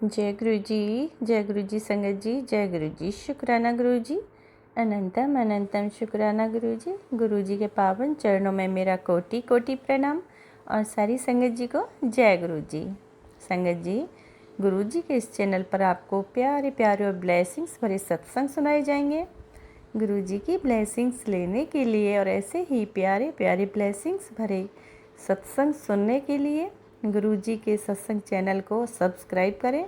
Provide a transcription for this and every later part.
जय गुरु जी संगत जी, जय गुरु जी। शुक्राना गुरु जी, अनंतम अनंतम शुक्राना गुरु जी के पावन चरणों में मेरा कोटि कोटि प्रणाम और सारी संगत जी को जय गुरु जी। संगत जी, गुरु जी के इस चैनल पर आपको प्यारे प्यारे और ब्लेसिंग्स भरे सत्संग सुनाए जाएंगे। गुरु जी की ब्लेसिंग्स लेने के लिए और ऐसे ही प्यारे प्यारे ब्लेसिंग्स भरे सत्संग सुनने के लिए गुरु जी के सत्संग चैनल को सब्सक्राइब करें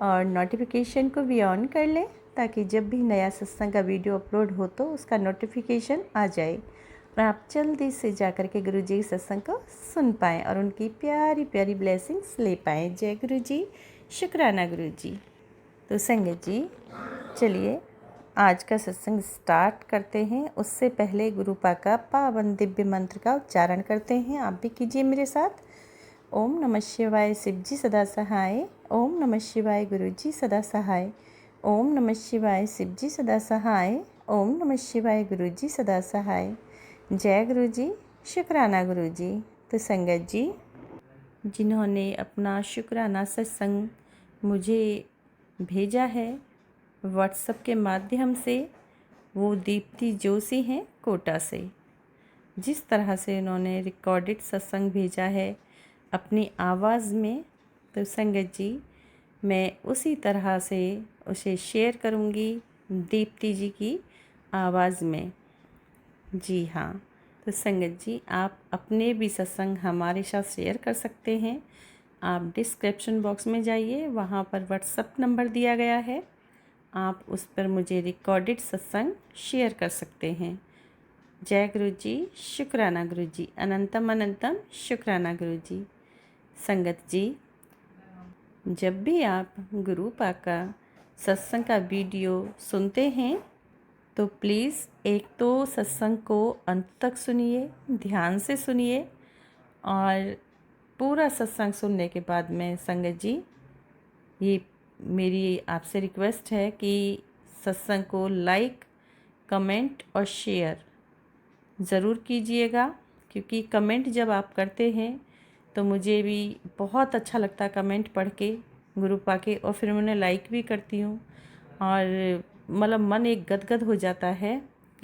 और नोटिफिकेशन को भी ऑन कर लें ताकि जब भी नया सत्संग का वीडियो अपलोड हो तो उसका नोटिफिकेशन आ जाए और आप जल्दी से जाकर के गुरु जी के सत्संग को सुन पाएँ और उनकी प्यारी प्यारी ब्लेसिंग्स ले पाएँ। जय गुरु जी, शुक्राना गुरु जी। तो संगत जी, चलिए आज का सत्संग स्टार्ट करते हैं। उससे पहले गुरु का पावन दिव्य मंत्र का उच्चारण करते हैं। आप भी कीजिए मेरे साथ। ओम नमः शिवाय शिव जी सदा सहाय। ओम नमः शिवाय गुरु जी सदा सहाय। ओम नमः शिवाय शिव जी सदा सहाय। ओम नमः शिवाय गुरु जी सदा सहाय। जय गुरु जी, शुक्राना गुरु जी। तो संगत जी, जिन्होंने अपना शुक्राना सत्संग मुझे भेजा है व्हाट्सएप के माध्यम से, वो दीप्ति जोशी हैं कोटा से। जिस तरह से उन्होंने रिकॉर्डेड सत्संग भेजा है अपनी आवाज़ में, तो संगत जी मैं उसी तरह से उसे शेयर करूंगी दीप्ति जी की आवाज़ में। जी हाँ, तो संगत जी आप अपने भी सत्संग हमारे साथ शेयर कर सकते हैं। आप डिस्क्रिप्शन बॉक्स में जाइए, वहाँ पर व्हाट्सएप नंबर दिया गया है, आप उस पर मुझे रिकॉर्डेड सत्संग शेयर कर सकते हैं। जय गुरु जी, शुक्राना गुरु जी, अनंतम अनंतम शुक्राना गुरु जी। संगत जी, जब भी आप गुरु का सत्संग का वीडियो सुनते हैं तो प्लीज़ एक तो सत्संग को अंत तक सुनिए, ध्यान से सुनिए और पूरा सत्संग सुनने के बाद में संगत जी ये मेरी आपसे रिक्वेस्ट है कि सत्संग को लाइक, कमेंट और शेयर ज़रूर कीजिएगा, क्योंकि कमेंट जब आप करते हैं तो मुझे भी बहुत अच्छा लगता है कमेंट पढ़ के गुरु के, और फिर मैं उन्हें लाइक भी करती हूँ और मतलब मन एक गदगद हो जाता है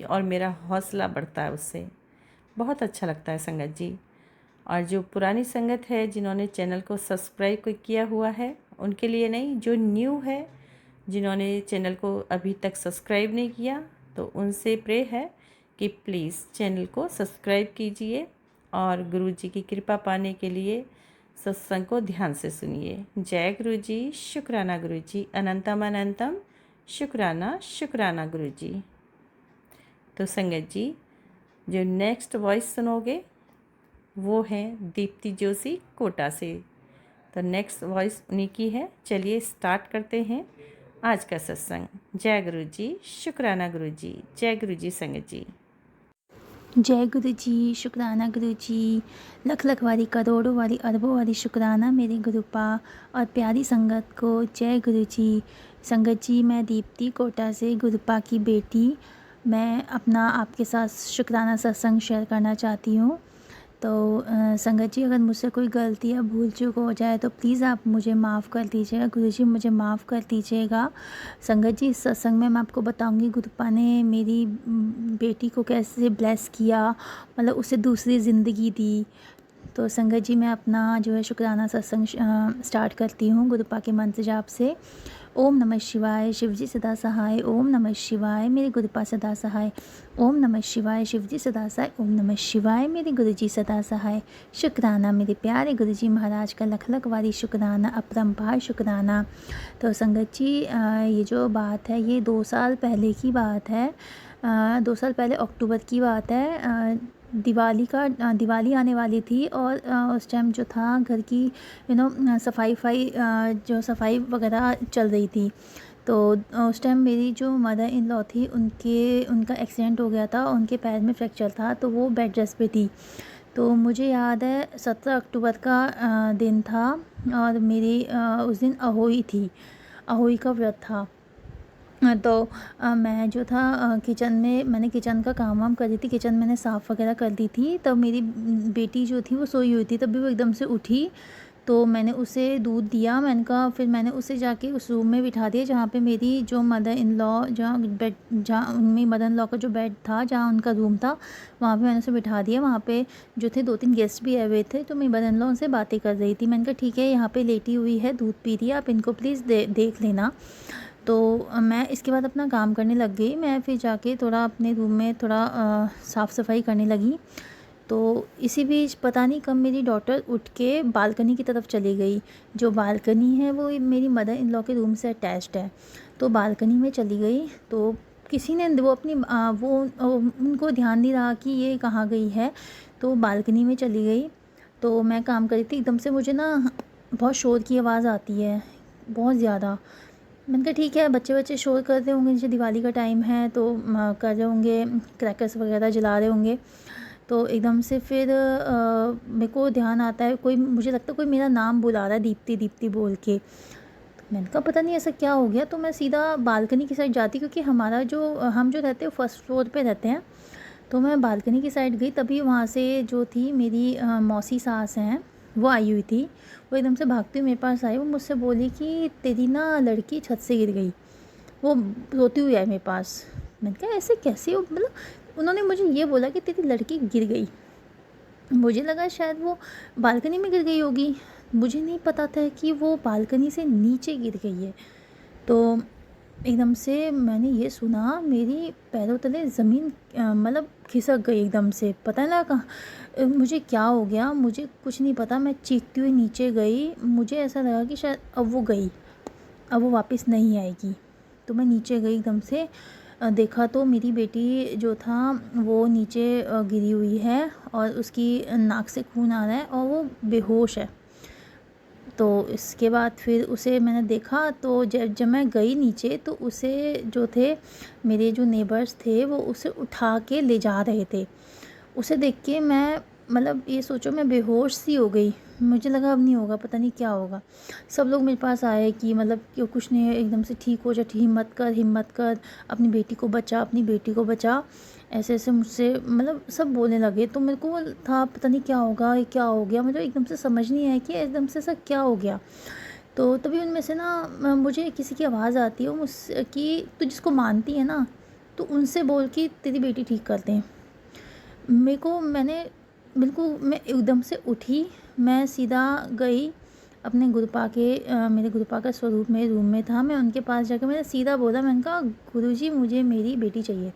और मेरा हौसला बढ़ता है, उससे बहुत अच्छा लगता है संगत जी। और जो पुरानी संगत है जिन्होंने चैनल को सब्सक्राइब किया हुआ है उनके लिए नहीं, जो न्यू है जिन्होंने चैनल को अभी तक सब्सक्राइब नहीं किया, तो उनसे प्रे है कि प्लीज़ चैनल को सब्सक्राइब कीजिए और गुरु जी की कृपा पाने के लिए सत्संग को ध्यान से सुनिए। जय गुरु जी, शुक्राना गुरु जी, अनंतम अनंतम शुक्राना शुक्राना गुरु जी। तो संगत जी, जो नेक्स्ट वॉइस सुनोगे वो है दीप्ति जोशी कोटा से। तो नेक्स्ट वॉइस उन्हीं की है। चलिए स्टार्ट करते हैं आज का सत्संग। जय गुरु जी, शुक्राना गुरु जी, जय गुरु जी संगत जी। जय गुरु जी, शुक्राना गुरु जी। लख लख वाली, करोड़ों वाली, अरबों वाली शुक्राना मेरे गुरुपा और प्यारी संगत को। जय गुरु जी। संगत जी, मैं दीप्ति कोटा से, गुरुपा की बेटी, मैं अपना आपके साथ शुक्राना सत्संग शेयर करना चाहती हूँ। तो संगत जी, अगर मुझसे कोई गलती या भूल चूक हो जाए तो प्लीज़ आप मुझे माफ़ कर दीजिएगा। गुरु जी मुझे माफ़ कर दीजिएगा। संगत जी, इस सत्संग में मैं आपको बताऊंगी गुरुपा ने मेरी बेटी को कैसे ब्लेस किया, मतलब उसे दूसरी ज़िंदगी दी। तो संगत जी, मैं अपना जो है शुक्राना सत्संग स्टार्ट करती हूँ गुरुपा के मंत्र जाप से। ओम नमः शिवाय, शिवजी सदा सहाय। ओम नमः शिवाय, मेरे गुरुपा सदा सहाय। ओम नमः शिवाय, शिवजी सदा सहाय। ओम नमः शिवाय, मेरे गुरुजी सदा सहाय। शुक्राना मेरे प्यारे गुरुजी महाराज का, लख लख वाली शुक्राना, अपरंपार शुक्राना। तो संगत जी, ये जो बात है ये 2 साल पहले की बात है। 2 साल पहले अक्टूबर की बात है। दिवाली आने वाली थी और उस टाइम जो था घर की सफाई वगैरह चल रही थी। तो उस टाइम मेरी जो मदर इन लॉ थी उनका एक्सीडेंट हो गया था, उनके पैर में फ्रैक्चर था, तो वो बेड रेस्ट पे थी। तो मुझे याद है 17 अक्टूबर का दिन था और मेरी उस दिन अहोई का व्रत था। तो मैं जो था किचन में, मैंने किचन का काम वाम कर दी थी, किचन मैंने साफ़ वगैरह कर दी थी। तब मेरी बेटी जो थी वो सोई हुई थी, तभी वो एकदम से उठी तो मैंने उसे दूध दिया। मैंने कहा, फिर मैंने उसे जाके उस रूम में बिठा दिया जहाँ पे मेरी जो मदर इन लॉ, जहाँ मेरी मदर इन लॉ का जो बेड था, जहाँ उनका रूम था, वहाँ पे मैंने उसे बिठा दिया। वहाँ पे जो थे 2-3 गेस्ट भी आए हुए थे, तो मेरी मदर इन लॉ उनसे बातें कर रही थी। मैंने कहा ठीक है, यहाँ पे लेटी हुई है, दूध पी रही है, आप इनको प्लीज़ देख लेना। तो मैं इसके बाद अपना काम करने लग गई। मैं फिर जाके थोड़ा अपने रूम में थोड़ा साफ़ सफाई करने लगी। तो इसी बीच पता नहीं कब मेरी डॉटर उठ के बालकनी की तरफ चली गई। जो बालकनी है वो मेरी मदर इन लॉ के रूम से अटैच्ड है। तो बालकनी में चली गई, तो किसी ने वो अपनी उनको ध्यान नहीं रहा कि ये कहाँ गई है, तो बालकनी में चली गई। तो मैं काम कर रही थी, एकदम से मुझे ना बहुत शोर की आवाज़ आती है, बहुत ज़्यादा। मैंने कहा ठीक है, बच्चे शोर कर रहे होंगे, नीचे दिवाली का टाइम है तो कर रहे होंगे, क्रैकर्स वगैरह जला रहे होंगे। तो एकदम से फिर मेरे को ध्यान आता है, कोई, मुझे लगता है कोई मेरा नाम बुला रहा है, दीप्ति दीप्ति बोल के। तो मैंने कहा पता नहीं ऐसा क्या हो गया। तो मैं सीधा बालकनी की साइड जाती, क्योंकि हम जो रहते हैं फर्स्ट फ्लोर पे रहते हैं। तो मैं बालकनी की साइड गई, तभी वहाँ से जो थी मेरी मौसी सास हैं, वो आई हुई थी। वो एकदम से भागती हुई मेरे पास आई। वो मुझसे बोली कि तेरी ना लड़की छत से गिर गई। वो रोती हुई आई मेरे पास। मैंने कहा ऐसे कैसे हो, मतलब उन्होंने मुझे ये बोला कि तेरी लड़की गिर गई। मुझे लगा शायद वो बालकनी में गिर गई होगी। मुझे नहीं पता था कि वो बालकनी से नीचे गिर गई है। तो एकदम से मैंने ये सुना, मेरी पैरों तले ज़मीन मतलब खिसक गई एकदम से। पता ना कहाँ मुझे क्या हो गया, मुझे कुछ नहीं पता। मैं चीखती हुई नीचे गई। मुझे ऐसा लगा कि शायद अब वो गई, अब वो वापस नहीं आएगी। तो मैं नीचे गई, एकदम से देखा तो मेरी बेटी जो था वो नीचे गिरी हुई है, और उसकी नाक से खून आ रहा है, और वो बेहोश है। तो इसके बाद फिर उसे मैंने देखा, तो जब मैं गई नीचे, तो उसे जो थे मेरे जो नेबर्स थे, वो उसे उठा के ले जा रहे थे। उसे देख के मैं, मतलब ये सोचो, मैं बेहोश सी हो गई। मुझे लगा अब नहीं होगा, पता नहीं क्या होगा। सब लोग मेरे पास आए कि मतलब कि कुछ नहीं है, एकदम से ठीक हो जा, हिम्मत कर, हिम्मत कर, अपनी बेटी को बचा, अपनी बेटी को बचा। ऐसे ऐसे मुझसे मतलब सब बोलने लगे। तो मेरे को था पता नहीं क्या होगा, ये क्या हो गया, मुझे एकदम से समझ नहीं आया कि एकदम से ऐसा क्या हो गया। तो तभी उनमें से ना मुझे किसी की आवाज़ आती है मुझसे कि तू जिसको मानती है ना, तो उनसे बोल कि तेरी बेटी ठीक कर दें। मैंने बिल्कुल, मैं एकदम से उठी, मैं सीधा गई अपने गुरुपा के मेरे गुरुपा का स्वरूप मेरे रूम में था। मैं उनके पास जाकर मैंने सीधा बोला, मैंने कहा गुरुजी मुझे मेरी बेटी चाहिए,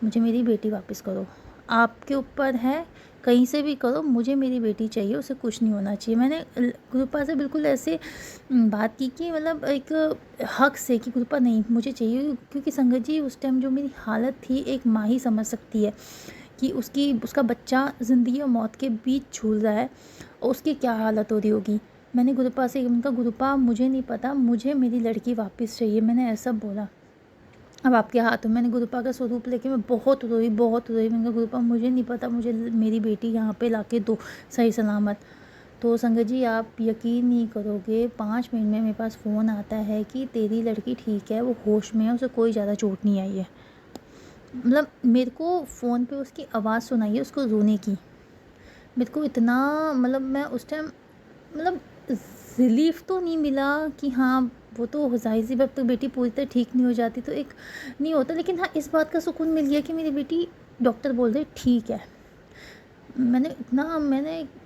मुझे मेरी बेटी वापस करो। आपके ऊपर है, कहीं से भी करो, मुझे मेरी बेटी चाहिए, उसे कुछ नहीं होना चाहिए। मैंने गुरुपा से बिल्कुल ऐसे बात की कि मतलब एक हक से कि गुरुपा नहीं, मुझे चाहिए। क्योंकि संगत जी उस टाइम जो मेरी हालत थी, एक माँ ही समझ सकती है कि उसका बच्चा ज़िंदगी और मौत के बीच झूल रहा है, और उसकी क्या हालत हो रही होगी। मैंने गुरुपा से उनका, गुरुपा मुझे नहीं पता, मुझे मेरी लड़की वापस चाहिए, मैंने ऐसा बोला। अब आपके हाथों, मैंने गुरुपा का स्वरूप लेके मैं बहुत रोई, बहुत रोई। मैंने कहा गुरुपा मुझे नहीं पता, मुझे मेरी बेटी यहाँ पे लाके दो सही सलामत। तो संगत जी आप यकीन नहीं करोगे, 5 मिनट में मेरे पास फ़ोन आता है कि तेरी लड़की ठीक है, वो होश में है, उसे कोई ज़्यादा चोट नहीं आई है। मतलब मेरे को फ़ोन पे उसकी आवाज़ सुनाई है, उसको रोने की। मेरे को इतना, मतलब मैं उस टाइम, मतलब रिलीफ़ तो नहीं मिला कि हाँ वो तो ज़ाहिर सी बात, तो बेटी पूरी तरह ठीक नहीं हो जाती तो एक नहीं होता, लेकिन हाँ इस बात का सुकून मिल गया कि मेरी बेटी, डॉक्टर बोल रहे ठीक है। मैंने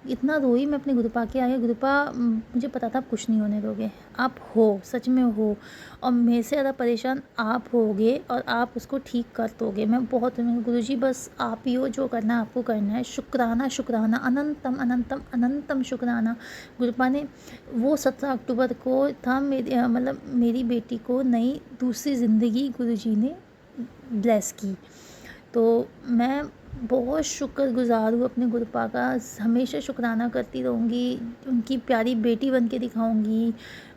इतना रोई। मैं अपने गुरुपा के आई, गुरुपा मुझे पता था आप कुछ नहीं होने दोगे, आप हो, सच में हो, और मेरे से ज़्यादा परेशान आप होगे, और आप उसको ठीक कर दोगे। मैं बहुत, गुरुजी बस आप ही हो, जो करना है आपको करना है। शुक्राना शुक्राना, अनंतम अनंतम अनंतम शुक्राना। गुरुपा ने वो 17 अक्टूबर को था मतलब मेरी बेटी को नई दूसरी ज़िंदगी गुरुजी ने ब्लेस की। तो मैं बहुत शुक्रगुज़ार हूँ अपने गुरुपा का, हमेशा शुक्राना करती रहूँगी, उनकी प्यारी बेटी बन के दिखाऊँगी।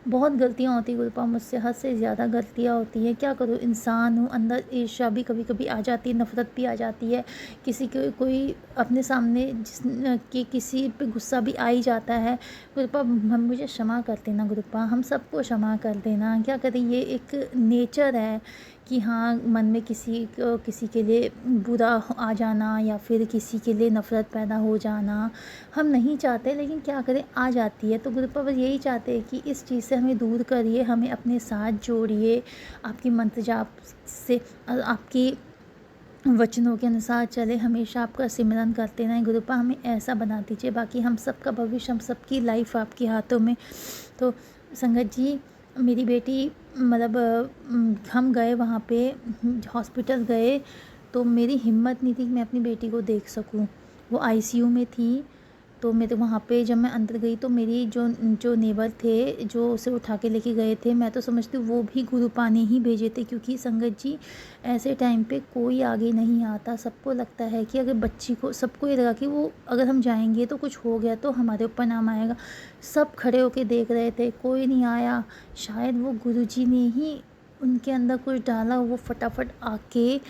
बहुत गलतियाँ होती गुरुपा मुझसे, हद से ज़्यादा गलतियाँ होती हैं, क्या करूँ, इंसान हूँ, अंदर ईर्ष्या भी कभी कभी आ जाती है, नफ़रत भी आ जाती है, किसी को कोई अपने सामने कि किसी पे गुस्सा भी आ ही जाता है। गुरुपा मुझे क्षमा कर देना, गुरुपा हम सबको क्षमा कर देना। क्या करें, ये एक नेचर है कि हाँ मन में किसी के लिए बुरा आ जाना या फिर किसी के लिए नफ़रत पैदा हो जाना हम नहीं चाहते, लेकिन क्या करें आ जाती है। तो गुरु पापा यही चाहते हैं कि इस चीज़ से हमें दूर करिए, हमें अपने साथ जोड़िए, आपकी मंत्र जाप से आपकी वचनों के अनुसार चले, हमेशा आपका सिमरन करते रहें। गुरुपा हमें ऐसा बना दीजिए, बाकी हम सबका भविष्य, हम सबकी लाइफ आपके हाथों में। तो संगत जी मेरी बेटी मतलब हम गए वहाँ पे हॉस्पिटल गए, तो मेरी हिम्मत नहीं थी कि मैं अपनी बेटी को देख सकूं। वो आईसीयू में थी। तो मैं तो वहाँ पे जब मैं अंदर गई तो मेरी जो नेबर थे जो उसे उठा के लेके गए थे, मैं तो समझती हूँ वो भी गुरुपा ने ही भेजे थे, क्योंकि संगत जी ऐसे टाइम पे कोई आगे नहीं आता। सबको लगता है कि अगर बच्ची को, सबको ये लगा कि वो अगर हम जाएंगे तो कुछ हो गया तो हमारे ऊपर नाम आएगा। सब खड़े होके देख रहे थे, कोई नहीं आया। शायद वो गुरुजी ने ही उनके अंदर कुछ डाला, वो फटाफट आके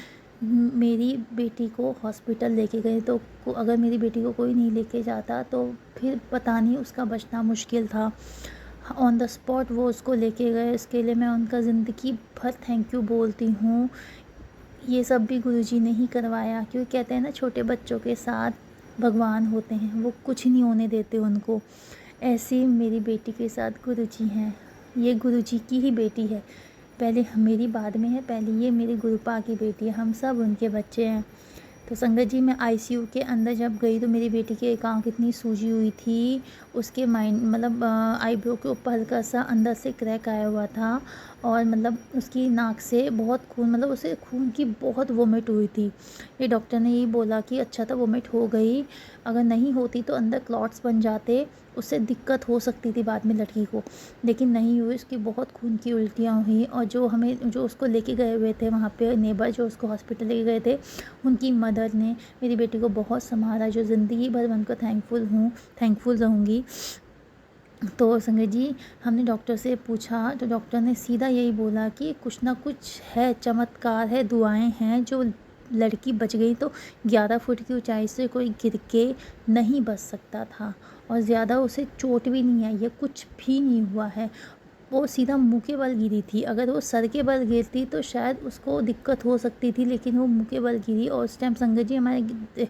मेरी बेटी को हॉस्पिटल लेके गए। तो अगर मेरी बेटी को कोई नहीं लेके जाता तो फिर पता नहीं, उसका बचना मुश्किल था। ऑन द स्पॉट वो उसको लेके गए, इसके लिए मैं उनका ज़िंदगी भर थैंक यू बोलती हूँ। ये सब भी गुरुजी ने ही करवाया, क्योंकि कहते हैं ना छोटे बच्चों के साथ भगवान होते हैं, वो कुछ नहीं होने देते उनको। ऐसे मेरी बेटी के साथ गुरुजी हैं। ये गुरुजी की ही बेटी है, पहले मेरी बाद में है, पहले ये मेरी गुरुपा की बेटी है, हम सब उनके बच्चे हैं। तो संगत जी मैं आईसीयू के अंदर जब गई तो मेरी बेटी की एक आँख इतनी सूजी हुई थी, उसके माइंड मतलब आईब्रो के ऊपर हल्का सा अंदर से क्रैक आया हुआ था, और मतलब उसकी नाक से बहुत खून, मतलब उसे खून की बहुत वोमिट हुई थी। ये डॉक्टर ने यही बोला कि अच्छा था वोमिट हो गई, अगर नहीं होती तो अंदर क्लॉट्स बन जाते, उससे दिक्कत हो सकती थी बाद में लड़की को, लेकिन नहीं हुई। उसकी बहुत खून की उल्टियाँ हुई, और जो उसको लेके गए हुए थे वहाँ पे नेबर, जो उसको हॉस्पिटल लेके गए थे, उनकी मदर ने मेरी बेटी को बहुत संभाला, जो ज़िंदगी भर मैं उनको थैंकफुल रहूँगी। तो संगत जी हमने डॉक्टर से पूछा, तो डॉक्टर ने सीधा यही बोला कि कुछ ना कुछ है, चमत्कार है, दुआएं हैं, जो लड़की बच गई। तो 11 फुट की ऊंचाई से कोई गिर के नहीं बच सकता था, और ज़्यादा उसे चोट भी नहीं आई है, कुछ भी नहीं हुआ है। वो सीधा मुँह के बल गिरी थी, अगर वो सर के बल गिरती तो शायद उसको दिक्कत हो सकती थी, लेकिन वो मुँह के बल गिरी। और उस टाइम संगत जी हमारे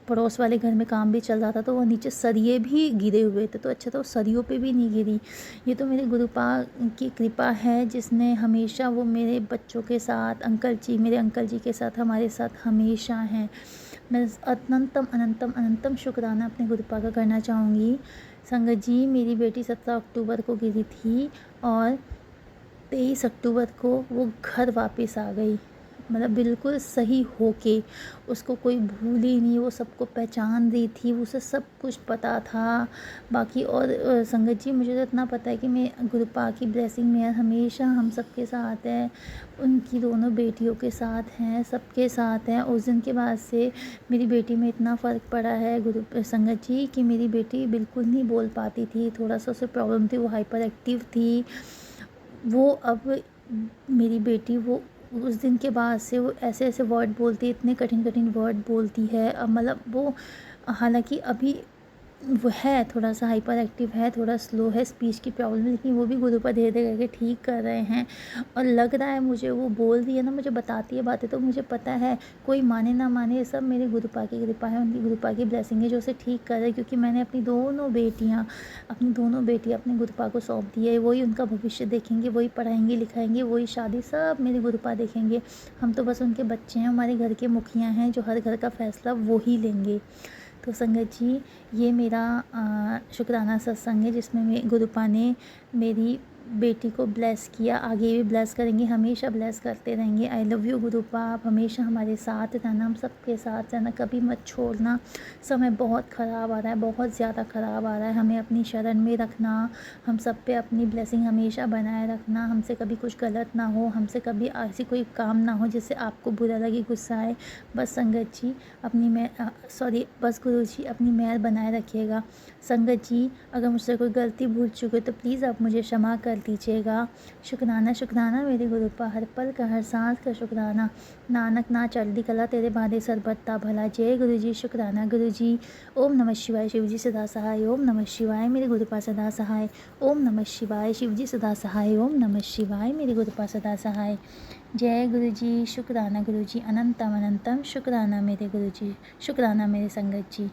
पड़ोस वाले घर में काम भी चल रहा था, तो वो नीचे सरिये भी गिरे हुए थे, तो अच्छा था वो सरियों पे भी नहीं गिरी। ये तो मेरे गुरुपा की कृपा है, जिसने हमेशा वो मेरे बच्चों के साथ, मेरे अंकल जी के साथ, हमारे साथ हमेशा हैं। मैं अनंतम शुक्राना अपने गुरुपा का करना चाहूँगी। संगत जी मेरी बेटी 17 अक्टूबर को गिरी थी, और 23 अक्टूबर को वो घर वापस आ गई, मतलब बिल्कुल सही होके। उसको कोई भूल ही नहीं, वो सबको पहचान रही थी, उसे सब कुछ पता था। बाकी और संगत जी मुझे तो इतना पता है कि मैं गुरुपा की ब्लेसिंग में हमेशा हम सबके साथ है, उनकी दोनों बेटियों के साथ हैं, सबके साथ हैं। उस दिन के बाद से मेरी बेटी में इतना फ़र्क पड़ा है संगत जी, कि मेरी बेटी बिल्कुल नहीं बोल पाती थी, थोड़ा सा उसे प्रॉब्लम थी, वो हाइपर एक्टिव थी। वो अब मेरी बेटी वो उस दिन के बाद से वो ऐसे वर्ड बोलती है, इतने कठिन वर्ड बोलती है। अब मतलब वो हालांकि अभी वो है थोड़ा सा हाइपर एक्टिव है, थोड़ा स्लो है, स्पीच की प्रॉब्लम, लेकिन वो भी गुरु पर धीरे धीरे करके ठीक कर रहे हैं। और लग रहा है मुझे, वो बोल रही है ना, मुझे बताती है बातें, तो मुझे पता है कोई माने ना माने, ये सब मेरे गुरुपा की कृपा है, उनकी गुरुपा की ब्लेसिंग है जो उसे ठीक कर रहे हैं। क्योंकि मैंने अपनी दोनों बेटियाँ अपने गुरुपा को सौंप दी है। वही उनका भविष्य देखेंगे, वही पढ़ाएंगे लिखाएंगे, वही शादी सब मेरे गुरुपा देखेंगे। हम तो बस उनके बच्चे हैं, हमारे घर के मुखिया हैं, जो हर घर का फैसला वो ही लेंगे। तो संगत जी ये मेरा शुक्राना सत्संग है, जिसमें गुरुपा ने मेरी बेटी को ब्लेस किया, आगे भी ब्लेस करेंगे, हमेशा ब्लेस करते रहेंगे। आई लव यू गुरुपा, आप हमेशा हमारे साथ रहना, हम सबके साथ रहना, कभी मत छोड़ना। समय बहुत ख़राब आ रहा है, बहुत ज़्यादा ख़राब आ रहा है, हमें अपनी शरण में रखना, हम सब पे अपनी ब्लेसिंग हमेशा बनाए रखना, हमसे कभी कुछ गलत ना हो, हमसे कभी ऐसी कोई काम ना हो जिससे आपको बुरा लगे, गुस्सा आए। बस संगत जी बस गुरु जी अपनी मेहर बनाए रखिएगा। संगत जी अगर मुझसे कोई गलती भूल चुके तो प्लीज़ आप मुझे क्षमा कर कर दीजिएगा। शुक्राना शुक्राना मेरे गुरुपा, हर पल का हर सांस का शुक्राना। नानक ना चढ़दी कला तेरे बादे सरबत्ता भला। जय गुरु जी, शुक्राना गुरु जी। ओम नमः शिवाय, शिव जी सदा सहाय। ओम नमः शिवाय, मेरे गुरुपा सदा सहाय। ओम नमः शिवाय, शिव जी सदा सहाय। ओम नमः शिवाय, मेरे गुरुपा सदा सहाय। जय गुरु जी, शुक्राना गुरु जी, अनंतम अनंतम शुक्राना मेरे गुरु जी, शुक्राना मेरे संगत जी।